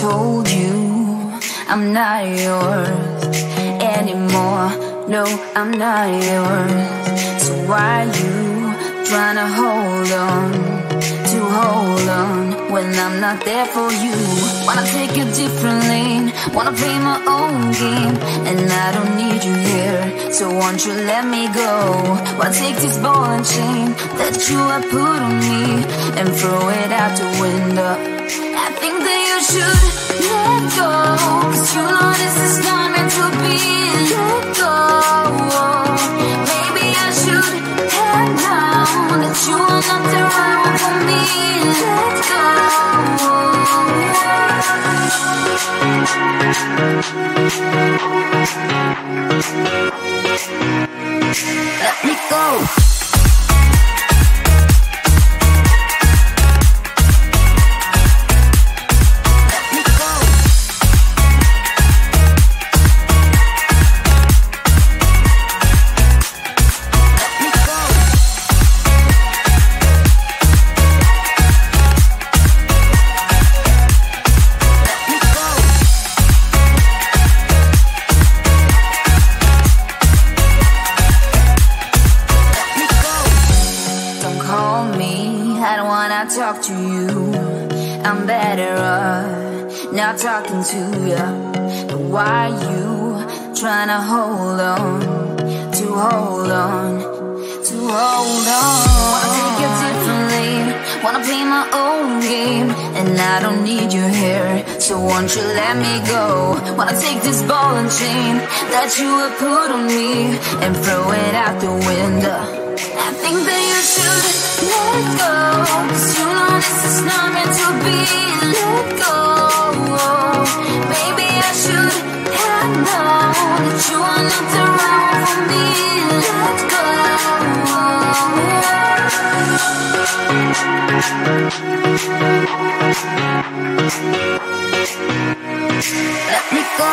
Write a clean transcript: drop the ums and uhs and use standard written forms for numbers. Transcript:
told you I'm not yours anymore. No, I'm not yours. So why you trying to hold on when I'm not there for you? Wanna take a different lane, wanna play my own game, and I don't need you here, so won't you let me go? Wanna take this ball and chain that you have put on me and throw it out the window. I think that you should let go, 'cause you know this is not meant to be. Let go. Maybe I should have known that you are not the right one for me. Let go. Let me go. Talk to you, I'm better off not talking to you. But why you trying to hold on? Wanna take a different lane, wanna play my own game, and I don't need you here, so won't you let me go? Wanna take this ball and chain that you have put on me and throw it out the window. I think that you should let go, 'cause you know this is not meant to be. Let go. Maybe I should have known that you are not the right one for me. Let go. Let me go.